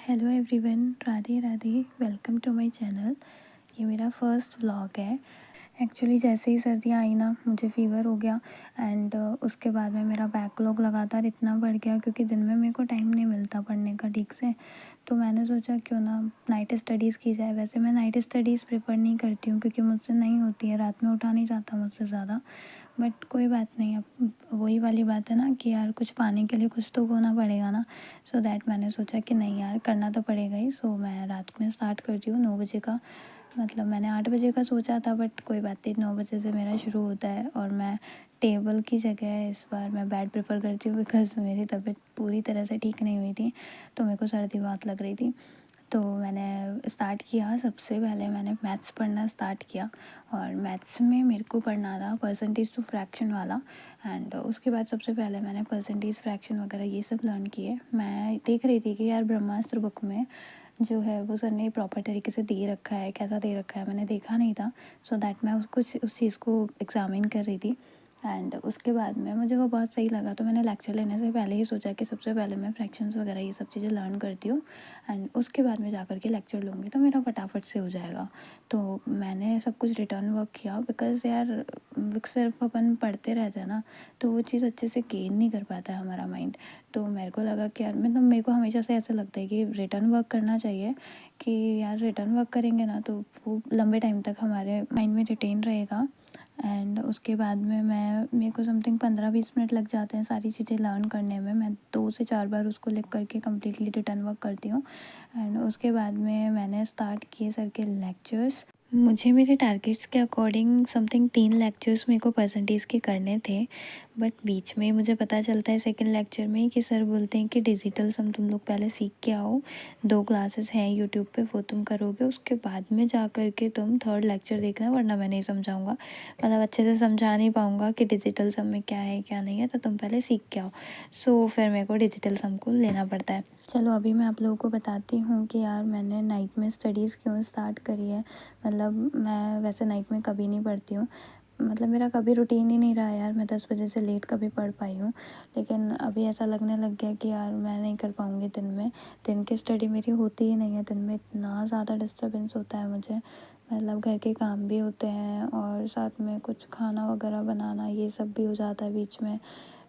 Hello everyone, Radhe Radhe. Welcome to my channel. ये मेरा first vlog है। एक्चुअली जैसे ही सर्दियाँ आई ना, मुझे फ़ीवर हो गया एंड उसके बाद में मेरा बैकलॉग लगातार इतना बढ़ गया क्योंकि दिन में मेरे को टाइम नहीं मिलता पढ़ने का ठीक से। तो मैंने सोचा क्यों ना नाइट स्टडीज़ की जाए। वैसे मैं नाइट स्टडीज़ प्रेफर नहीं करती हूँ क्योंकि मुझसे नहीं होती है, रात में उठा नहीं जाता मुझसे ज़्यादा। बट कोई बात नहीं, अब वही वाली बात है ना कि यार कुछ पाने के लिए कुछ तो होना पड़ेगा ना। सो दैट मैंने सोचा कि नहीं यार, करना तो पड़ेगा ही। सो मैं रात में स्टार्ट करती हूँ 9 बजे का। मतलब मैंने 8 बजे का सोचा था बट कोई बात नहीं, 9 बजे से मेरा शुरू होता है। और मैं टेबल की जगह इस बार मैं बेड प्रेफर करती हूँ बिकॉज़ मेरी तबीयत पूरी तरह से ठीक नहीं हुई थी, तो मेरे को सर्दी बहुत लग रही थी। तो मैंने स्टार्ट किया, सबसे पहले मैंने मैथ्स पढ़ना स्टार्ट किया। और मैथ्स में मेरे को पढ़ना था परसेंटेज टू फ्रैक्शन वाला। एंड उसके बाद सबसे पहले मैंने परसेंटेज फ्रैक्शन वगैरह ये सब लर्न किए। मैं देख रही थी कि यार ब्रह्मास्त्र बुक में जो है वो सर ने प्रॉपर तरीके से दे रखा है, कैसा दे रखा है मैंने देखा नहीं था। सो दैट मैं उसको उस चीज़ को एग्ज़ामिन कर रही थी। एंड उसके बाद में मुझे वो बहुत सही लगा, तो मैंने लेक्चर लेने से पहले ही सोचा कि सबसे पहले मैं फ्रैक्शंस वगैरह ये सब चीज़ें लर्न करती हूँ एंड उसके बाद में जा कर के लेक्चर लूँगी तो मेरा फटाफट से हो जाएगा। तो मैंने सब कुछ रिटर्न वर्क किया बिकॉज़ यार सिर्फ अपन पढ़ते रहते हैं ना, तो वो चीज़ अच्छे से गेन नहीं कर पाता है हमारा माइंड। तो मेरे को लगा कि यार मतलब मेरे को हमेशा से ऐसा लगता है कि रिटर्न वर्क करना चाहिए, कि यार रिटर्न वर्क करेंगे ना तो वो लंबे टाइम तक हमारे माइंड में रिटेन रहेगा। एंड उसके बाद में मेरे को समथिंग 15-20 मिनट लग जाते हैं सारी चीज़ें लर्न करने में। मैं 2 से 4 बार उसको लिख करके कम्प्लीटली रिटर्न वर्क करती हूँ। एंड उसके बाद में मैंने स्टार्ट किए सर के लेक्चर्स। मुझे मेरे टारगेट्स के अकॉर्डिंग समथिंग 3 लेक्चर्स मेरे को परसेंटेज के करने थे। बट बीच में मुझे पता चलता है सेकंड लेक्चर में कि सर बोलते हैं कि डिजिटल सम तुम लोग पहले सीख के आओ, 2 क्लासेस हैं यूट्यूब पे, वो तुम करोगे उसके बाद में जा कर के तुम थर्ड लेक्चर देखना, वरना मैं नहीं समझाऊंगा। मतलब अच्छे से समझा नहीं पाऊँगा कि डिजिटल सम में क्या है क्या नहीं है, तो तुम पहले सीख के आओ। सो फिर मेरे को डिजिटल सम को लेना पड़ता है। चलो अभी मैं आप लोगों को बताती हूँ कि यार मैंने नाइट में स्टडीज़ क्यों स्टार्ट करी है। मतलब मैं वैसे नाइट में कभी नहीं पढ़ती हूँ, मतलब मेरा कभी रूटीन ही नहीं रहा यार, मैं 10 बजे से लेट कभी पढ़ पाई हूँ। लेकिन अभी ऐसा लगने लग गया कि यार मैं नहीं कर पाऊँगी दिन में। दिन की स्टडी मेरी होती ही नहीं है, दिन में इतना ज़्यादा डिस्टर्बेंस होता है मुझे। मतलब घर के काम भी होते हैं और साथ में कुछ खाना वगैरह बनाना ये सब भी हो जाता है बीच में।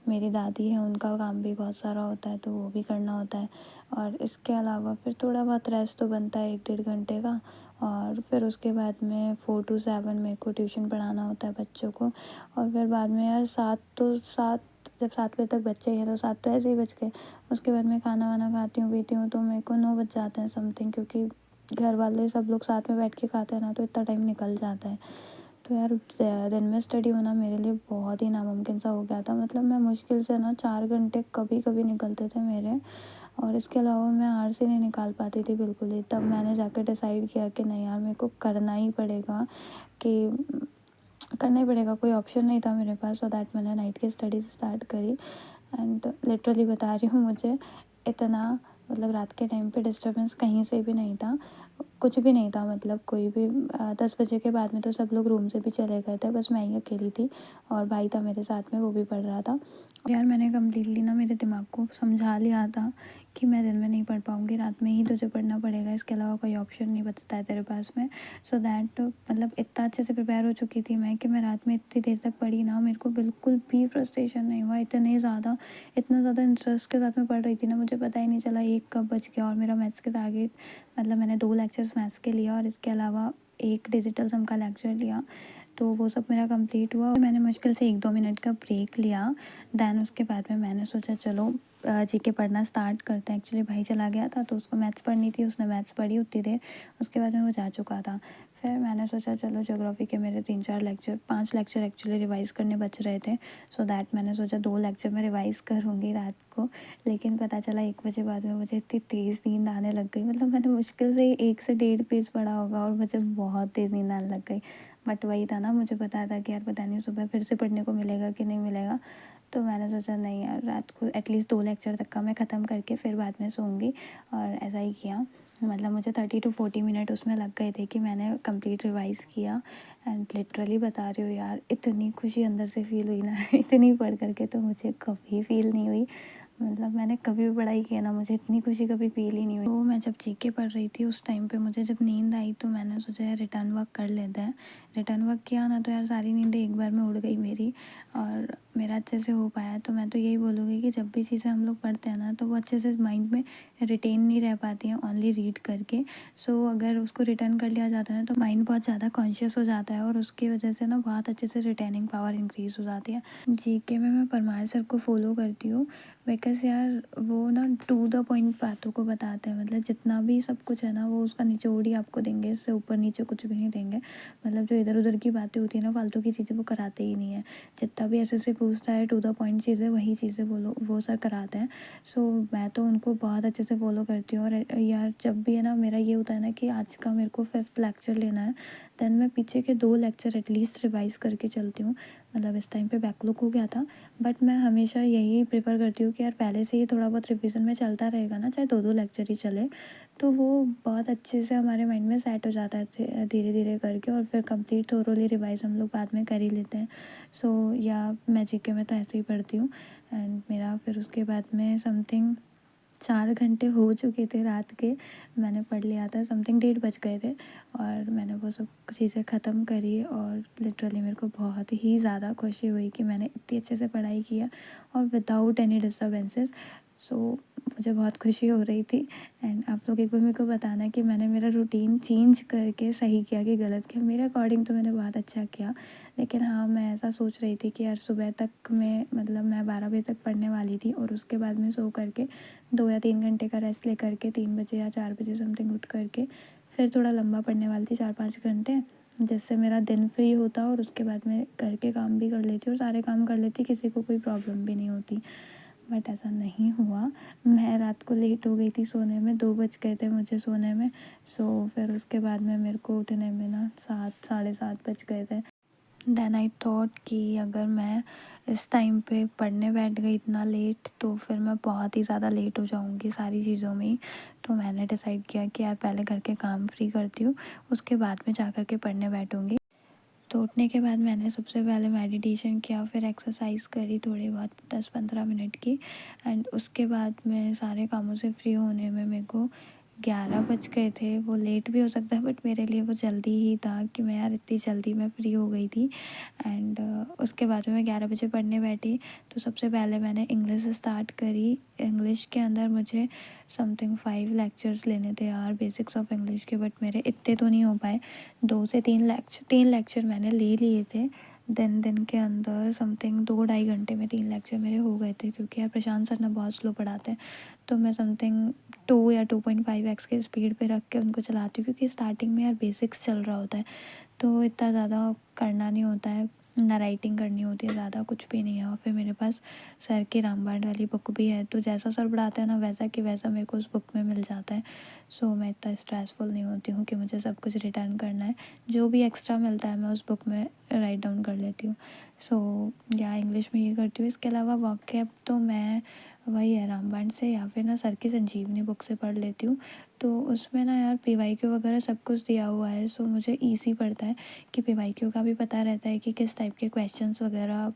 मेरी दादी है, उनका काम भी बहुत सारा होता है तो वो भी करना होता है। और इसके अलावा फिर थोड़ा बहुत रेस्ट तो बनता है 1-1.5 घंटे का। और फिर उसके बाद में 4 to 7 मेरे को ट्यूशन पढ़ाना होता है बच्चों को। और फिर बाद में यार 7 जब 7 बजे तक बच्चे हैं तो 7 तो ऐसे ही बज गए। उसके बाद मैं खाना वाना खाती हूँ पीती हूँ तो मेरे को 9 बज जाते हैं समथिंग, क्योंकि घर वाले सब लोग साथ में बैठ के खाते हैं ना, तो इतना टाइम निकल जाता है। तो यार दिन में स्टडी होना मेरे लिए बहुत ही नामुमकिन सा हो गया था। मतलब मैं मुश्किल से ना 4 घंटे कभी कभी निकलते थे मेरे। और इसके अलावा मैं आर से नहीं निकाल पाती थी बिल्कुल ही। तब मैंने जाकर डिसाइड किया कि नहीं यार, मेरे को करना ही पड़ेगा, कि करना ही पड़ेगा, कोई ऑप्शन नहीं था मेरे पास। सो दैट मैंने नाइट की स्टडीज़ स्टार्ट करी। एंड लिटरली बता रही हूँ, मुझे इतना मतलब रात के टाइम पे डिस्टर्बेंस कहीं से भी नहीं था, कुछ भी नहीं था। मतलब कोई भी 10 बजे के बाद में तो सब लोग रूम से भी चले गए थे, बस मैं ही अकेली थी। और भाई था मेरे साथ में, वो भी पढ़ रहा था। यार मैंने कम्प्लीटली ना मेरे दिमाग को समझा लिया था कि मैं दिन में नहीं पढ़ पाऊँगी, रात में ही तुझे पढ़ना पड़ेगा, इसके अलावा कोई ऑप्शन नहीं बचता है तेरे पास में। सो दैट मतलब इतना अच्छे से प्रिपेयर हो चुकी थी मैं कि मैं रात में इतनी देर तक पढ़ी ना, मेरे को बिल्कुल भी फ्रस्ट्रेशन नहीं हुआ। इतना ज़्यादा इंटरेस्ट के साथ में पढ़ रही थी ना, मुझे पता ही नहीं चला 1 कब बज गया। और मेरा मैथ्स के टारगेट, मतलब मैंने 2 लेक्चर्स मैथ्स के लिया और इसके अलावा एक डिजिटल सम का लेक्चर लिया, तो वो सब मेरा कंप्लीट हुआ। मैंने मुश्किल से 1-2 मिनट का ब्रेक लिया। दैन उसके बाद में मैंने सोचा चलो जीके पढ़ना स्टार्ट करते हैं। एक्चुअली भाई चला गया था तो उसको मैथ्स पढ़नी थी, उसने मैथ्स पढ़ी उतनी देर, उसके बाद में वो जा चुका था। फिर मैंने सोचा चलो ज्योग्राफी के मेरे 3-4 लेक्चर, 5 लेक्चर एक्चुअली रिवाइज़ करने बच रहे थे। सो दैट मैंने सोचा 2 लेक्चर मैं रिवाइज़ करूँगी रात को। लेकिन पता चला 1 बजे बाद में मुझे इतनी तेज़ नींद आने लग गई। मतलब मैंने मुश्किल से 1 से 1.5 पेज पढ़ा होगा और मुझे बहुत तेज़ नींद आने लग गई। बट वही था ना, मुझे पता था कि यार पता नहीं सुबह फिर से पढ़ने को मिलेगा कि नहीं मिलेगा। तो मैंने सोचा नहीं यार, रात को एटलीस्ट 2 लेक्चर तक का मैं ख़त्म करके फिर बाद में सोऊंगी। और ऐसा ही किया। मतलब मुझे 30 to 40 मिनट उसमें लग गए थे कि मैंने कंप्लीट रिवाइज़ किया। एंड लिटरली बता रही हूँ यार, इतनी खुशी अंदर से फ़ील हुई ना इतनी पढ़ करके तो मुझे कभी फ़ील नहीं हुई। मतलब मैंने कभी भी पढ़ाई की है ना, मुझे इतनी खुशी कभी फ़ील ही नहीं हुई। तो मैं जब जीके पढ़ रही थी उस टाइम पे मुझे जब नींद आई तो मैंने सोचा यार रिटर्न वर्क कर लेते हैं। रिटर्न वर्क किया ना तो यार सारी नींदें एक बार में उड़ गई मेरी, और मेरा अच्छे से हो पाया। तो मैं तो यही बोलूँगी कि जब भी चीज़ें हम लोग पढ़ते हैं ना तो वो अच्छे से माइंड में रिटेन नहीं रह पाती हैं ओनली रीड करके। सो अगर उसको रिटर्न कर लिया जाता है तो माइंड बहुत ज़्यादा कॉन्शियस हो जाता है, और उसकी वजह से ना बहुत अच्छे से रिटेनिंग पावर इंक्रीज़ हो जाती है। जीके में मैं परमार सर को फॉलो करती हूँ, बिकॉज़ यार वो ना टू द पॉइंट बातों को बताते हैं। मतलब जितना भी सब कुछ है ना वो उसका निचोड़ ही आपको देंगे, इससे ऊपर नीचे कुछ भी नहीं देंगे। मतलब जो इधर उधर की बातें होती है ना, फालतू की चीज़ें, वो कराते ही नहीं है। जितना भी ऐसे पूछता है टू द पॉइंट चीज़ें, वही चीज़ें वो सर कराते हैं। सो मैं तो उनको बहुत अच्छे से फॉलो करती हूँ। और यार जब भी है ना मेरा ये होता है ना कि आज का मेरे को 5th लेक्चर लेना है, देन मैं पीछे के 2 लेक्चर एटलीस्ट रिवाइज़ करके चलती हूँ। मतलब इस टाइम पे बैकलॉग हो गया था, बट मैं हमेशा यही प्रेफर करती हूँ कि यार पहले से ही थोड़ा बहुत रिवीजन में चलता रहेगा ना, चाहे 2-2 लेक्चर ही चले, तो वो बहुत अच्छे से हमारे माइंड में सेट हो जाता है धीरे धीरे करके, और फिर कंप्लीट थोरोली रिवाइज हम लोग बाद में कर ही लेते हैं। सो या मैं जीके में तो ऐसे ही पढ़ती हूँ। एंड मेरा फिर उसके बाद में समथिंग 4 घंटे हो चुके थे रात के, मैंने पढ़ लिया था, समथिंग 1:30 बज गए थे, और मैंने वो सब चीज़ें ख़त्म करी। और लिटरली मेरे को बहुत ही ज़्यादा खुशी हुई कि मैंने इतनी अच्छे से पढ़ाई किया और विदाउट एनी डिस्टर्बेंसेस। सो मुझे बहुत खुशी हो रही थी। एंड आप लोग एक बार मेरे को बताना कि मैंने मेरा रूटीन चेंज करके सही किया कि गलत किया। मेरे अकॉर्डिंग तो मैंने बहुत अच्छा किया, लेकिन हाँ मैं ऐसा सोच रही थी कि यार सुबह तक में, मतलब मैं 12 बजे तक पढ़ने वाली थी, और उसके बाद में सो करके 2 या 3 घंटे का रेस्ट ले करके 3 बजे या 4 बजे समथिंग उठ करके फिर थोड़ा लंबा पढ़ने वाली थी, 4-5 घंटे, जिससे मेरा दिन फ्री होता, और उसके बाद में घर के काम भी कर लेती और सारे काम कर लेती, किसी को कोई प्रॉब्लम भी नहीं होती। बट ऐसा नहीं हुआ। मैं रात को लेट हो गई थी सोने में, 2 बज गए थे मुझे सोने में। सो फिर उसके बाद में मेरे को उठने में ना 7 साढ़े 7 बज गए थे। देन आई थॉट कि अगर मैं इस टाइम पे पढ़ने बैठ गई इतना लेट तो फिर मैं बहुत ही ज़्यादा लेट हो जाऊँगी सारी चीज़ों में ही। तो मैंने डिसाइड किया कि यार पहले घर के काम फ्री करती हूँ, उसके बाद में जा कर के पढ़ने बैठूँगी। तो उठने के बाद मैंने सबसे पहले मेडिटेशन किया, फिर एक्सरसाइज करी थोड़ी बहुत 10-15 मिनट की। एंड उसके बाद मैं सारे कामों से फ्री होने में मेरे को 11 बज गए थे। वो लेट भी हो सकता है बट मेरे लिए वो जल्दी ही था कि मैं यार इतनी जल्दी मैं फ्री हो गई थी। एंड उसके बाद में मैं 11 बजे पढ़ने बैठी। तो सबसे पहले मैंने इंग्लिश स्टार्ट करी। इंग्लिश के अंदर मुझे समथिंग 5 लेक्चर्स लेने थे यार, बेसिक्स ऑफ इंग्लिश के, बट मेरे इतने तो नहीं हो पाए। 2 से 3 लेक्चर मैंने ले लिए थे। दिन के अंदर समथिंग 2-2.5 घंटे में 3 लेक्चर मेरे हो गए थे, क्योंकि यार प्रशांत सर ना बहुत स्लो पढ़ाते हैं। तो मैं समथिंग 2 या 2.5x की स्पीड पे रख के उनको चलाती हूँ, क्योंकि स्टार्टिंग में यार बेसिक्स चल रहा होता है, तो इतना ज़्यादा करना नहीं होता है, ना राइटिंग करनी होती है, ज़्यादा कुछ भी नहीं है। और फिर मेरे पास सर की रामबाण वाली बुक भी है, तो जैसा सर पढ़ाते हैं ना वैसा कि वैसा मेरे को उस बुक में मिल जाता है। सो मैं इतना स्ट्रेसफुल नहीं होती हूँ कि मुझे सब कुछ रिटर्न करना है। जो भी एक्स्ट्रा मिलता है मैं उस बुक में राइट डाउन कर लेती हूँ। सो या इंग्लिश में ये करती हूँ। इसके अलावा वॉकैब तो मैं वही है रामबाण से या फिर ना सर की संजीवनी बुक से पढ़ लेती हूँ। तो उसमें ना यार पीवाईक्यू वगैरह सब कुछ दिया हुआ है, सो मुझे ईज़ी पड़ता है कि पीवाईक्यू का भी पता रहता है कि किस टाइप के क्वेश्चंस वगैरह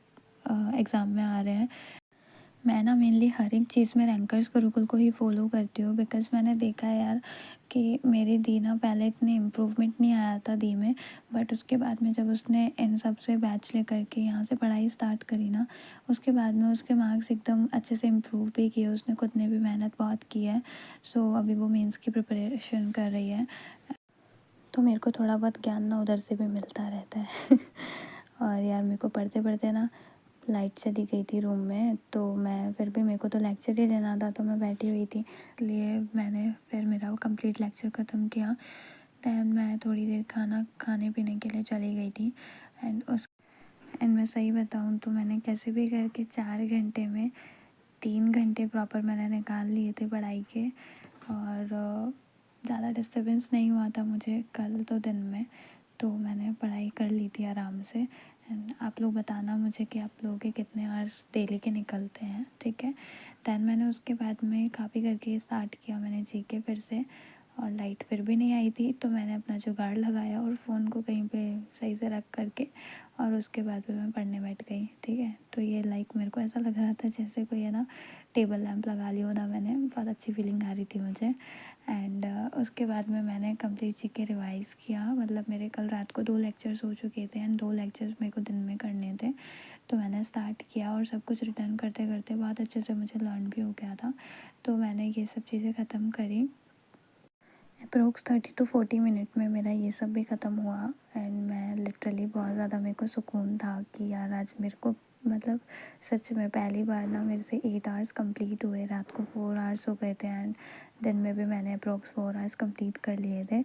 एग्ज़ाम में आ रहे हैं। मैं ना मेनली हर एक चीज़ में रैंकर्स गुरुकुल को ही फॉलो करती हूँ, बिकॉज़ मैंने देखा है यार कि मेरी दी ना पहले इतनी इम्प्रूवमेंट नहीं आया था दी में, बट उसके बाद में जब उसने इन सब से बैच ले करके यहाँ से पढ़ाई स्टार्ट करी ना, उसके बाद में उसके मार्क्स एकदम अच्छे से इम्प्रूव भी किए। उसने खुद ने भी मेहनत बहुत की है। सो अभी वो मेंस की प्रिपरेशन कर रही है। तो मेरे को थोड़ा बहुत ज्ञान ना उधर से भी मिलता रहता है। और यार मेरे को पढ़ते पढ़ते ना लाइट चली गई थी रूम में, तो मैं फिर भी, मेरे को तो लेक्चर ही लेना था, तो मैं बैठी हुई थी, इसलिए मैंने फिर मेरा वो कंप्लीट लेक्चर ख़त्म किया। दैन मैं थोड़ी देर खाने पीने के लिए चली गई थी। एंड मैं सही बताऊँ तो मैंने कैसे भी करके 4 घंटे में 3 घंटे प्रॉपर मैंने निकाल लिए थे पढ़ाई के। और ज़्यादा डिस्टर्बेंस नहीं हुआ था मुझे कल तो दिन में, तो मैंने पढ़ाई कर ली थी आराम से। एंड आप लोग बताना मुझे कि आप लोगों के कितने आवर्स डेली के निकलते हैं, ठीक है। दैन मैंने उसके बाद में कॉपी करके स्टार्ट किया मैंने जीके फिर से। और लाइट फिर भी नहीं आई थी, तो मैंने अपना जुगाड़ लगाया और फ़ोन को कहीं पे सही से रख करके और उसके बाद फिर मैं पढ़ने बैठ गई। ठीक है, तो ये लाइक मेरे को ऐसा लग रहा था जैसे कोई है ना टेबल लैंप लगा लिया था मैंने, बहुत अच्छी फीलिंग आ रही थी मुझे। एंड उसके बाद में मैंने कंप्लीट जीके रिवाइज़ किया। मतलब मेरे कल रात को 2 लेक्चर्स हो चुके थे एंड 2 लेक्चर्स मेरे को दिन में करने थे, तो मैंने स्टार्ट किया और सब कुछ रिटर्न करते करते बहुत अच्छे से मुझे लर्न भी हो गया था। तो मैंने ये सब चीज़ें ख़त्म करी। अप्रोक्स 30 to 40 मिनट में मेरा ये सब भी ख़त्म हुआ एंड मैं लिटरली बहुत ज़्यादा, मेरे को सुकून था कि यार आज मेरे को मतलब सच में पहली बार ना मेरे से 8 आवर्स कंप्लीट हुए। रात को 4 आवर्स हो गए थे एंड दिन में भी मैंने अप्रोक्स 4 आवर्स कंप्लीट कर लिए थे।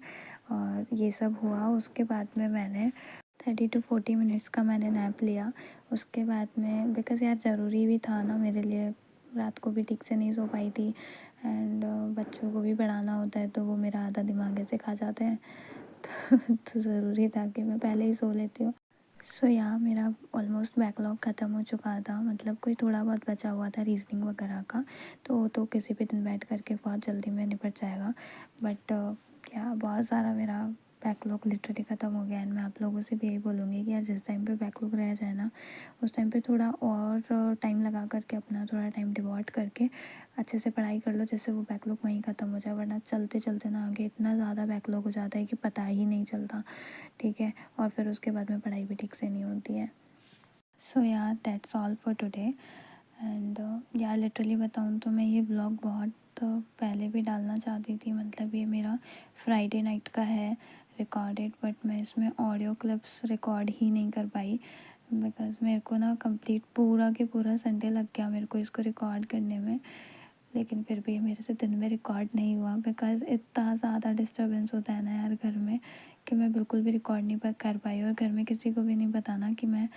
और ये सब हुआ, उसके बाद में मैंने 30 to 40 मिनट्स का मैंने नैप लिया। उसके बाद में बिकॉज़ यार ज़रूरी भी था ना मेरे लिए, रात को भी ठीक से नहीं सो पाई थी एंड बच्चों को भी पढ़ाना होता है, तो वो मेरा आधा दिमाग ऐसे खा जाते हैं तो ज़रूरी था कि मैं पहले ही सो लेती हूँ। सो या मेरा ऑलमोस्ट बैकलॉग ख़त्म हो चुका था, मतलब कोई थोड़ा बहुत बचा हुआ था रीजनिंग वगैरह का, तो वो तो किसी भी दिन बैठ करके बहुत जल्दी में निपट जाएगा। बट या बहुत सारा मेरा बैकलॉग लिटरली ख़त्म हो गया एंड मैं आप लोगों से भी यही बोलूँगी कि यार जिस टाइम पे बैकलॉग रह जाए ना, उस टाइम पे थोड़ा और टाइम लगा करके अपना थोड़ा टाइम डिवोट करके अच्छे से पढ़ाई कर लो, जिससे वो बैकलॉग वहीं ख़त्म हो जाए। वरना चलते चलते ना आगे इतना ज़्यादा बैकलॉग हो जाता है कि पता ही नहीं चलता। ठीक है, और फिर उसके बाद में पढ़ाई भी ठीक से नहीं होती है। सो यार that's all for today and यार लिटरली बताऊँ तो मैं ये व्लॉग बहुत पहले भी डालना चाहती थी। मतलब ये मेरा फ्राइडे नाइट का है रिकॉर्डेड, बट मैं इसमें ऑडियो क्लिप्स रिकॉर्ड ही नहीं कर पाई बिकॉज़ मेरे को ना कंप्लीट पूरा के पूरा संडे लग गया मेरे को इसको रिकॉर्ड करने में। लेकिन फिर भी मेरे से दिन में रिकॉर्ड नहीं हुआ बिकॉज़ इतना ज़्यादा डिस्टर्बेंस होता है ना यार घर में, कि मैं बिल्कुल भी रिकॉर्ड नहीं कर पाई। और घर में किसी को भी नहीं पता ना कि मैं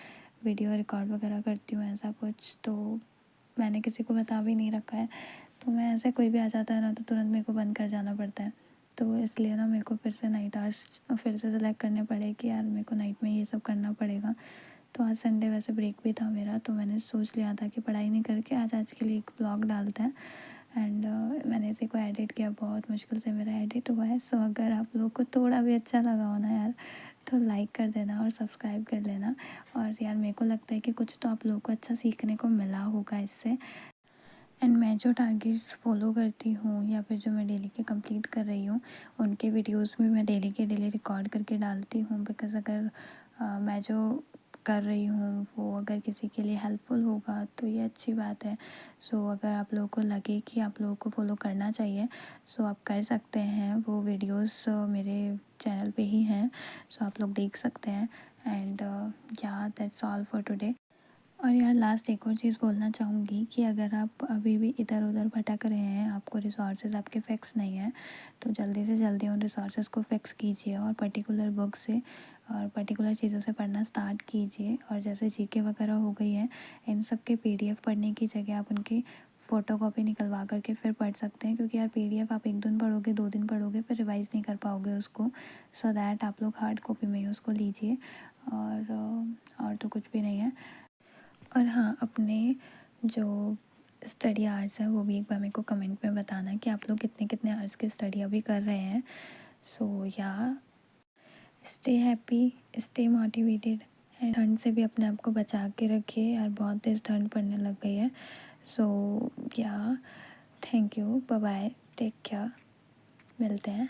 वीडियो रिकॉर्ड वगैरह करती हूँ ऐसा कुछ, तो मैंने किसी को बता भी नहीं रखा है। तो मैं ऐसे कोई भी आ जाता है ना तो तुरंत मेरे को बंद कर जाना पड़ता है। तो इसलिए ना मेरे को फिर से नाइट आवर्स फिर से सेलेक्ट करने पड़े कि यार मेरे को नाइट में ये सब करना पड़ेगा। तो आज संडे वैसे ब्रेक भी था मेरा, तो मैंने सोच लिया था कि पढ़ाई नहीं करके आज के लिए एक ब्लॉग डालते हैं एंड मैंने इसी को एडिट किया। बहुत मुश्किल से मेरा एडिट हुआ है। सो अगर आप लोग को थोड़ा भी अच्छा लगा हो ना यार, तो लाइक कर देना और सब्सक्राइब कर लेना। और यार मेरे को लगता है कि कुछ तो आप लोगों को अच्छा सीखने को मिला होगा इससे। एंड मैं जो टारगेट्स फॉलो करती हूँ या फिर जो मैं डेली के कंप्लीट कर रही हूँ, उनके वीडियोस भी मैं डेली के डेली रिकॉर्ड करके डालती हूँ। बिकॉज़ अगर मैं जो कर रही हूँ वो अगर किसी के लिए हेल्पफुल होगा तो ये अच्छी बात है। सो अगर आप लोगों को लगे कि आप लोगों को फॉलो करना चाहिए, सो आप कर सकते हैं। वो वीडियोस मेरे चैनल पे ही हैं, सो आप लोग देख सकते हैं। एंड या दैट्स ऑल फॉर टुडे। और यार लास्ट एक और चीज़ बोलना चाहूँगी कि अगर आप अभी भी इधर उधर भटक रहे हैं, आपको रिसोर्सेज आपके फिक्स नहीं है, तो जल्दी से जल्दी उन रिसोर्सेज को फिक्स कीजिए और पर्टिकुलर बुक से और पर्टिकुलर चीज़ों से पढ़ना स्टार्ट कीजिए। और जैसे जीके वगैरह हो गई है, इन सब के पीडीएफ पढ़ने की जगह आप उनकी फ़ोटो कॉपी निकलवा करके फिर पढ़ सकते हैं। क्योंकि यार पीडीएफ आप एक दिन पढ़ोगे, 2 दिन पढ़ोगे, फिर रिवाइज़ नहीं कर पाओगे उसको। सो दैट आप लोग हार्ड कॉपी में ही उसको लीजिए। और तो कुछ भी नहीं है। और हाँ, अपने जो स्टडी आवर्स हैं वो भी एक बार मेरे को कमेंट में बताना कि आप लोग कितने कितने आवर्स की स्टडी अभी कर रहे हैं। सो या stay happy, stay motivated and ठंड से भी अपने आप को बचा के रखिए। यार बहुत तेज़ ठंड पड़ने लग गई है। So yeah thank you, bye bye, take care, मिलते हैं।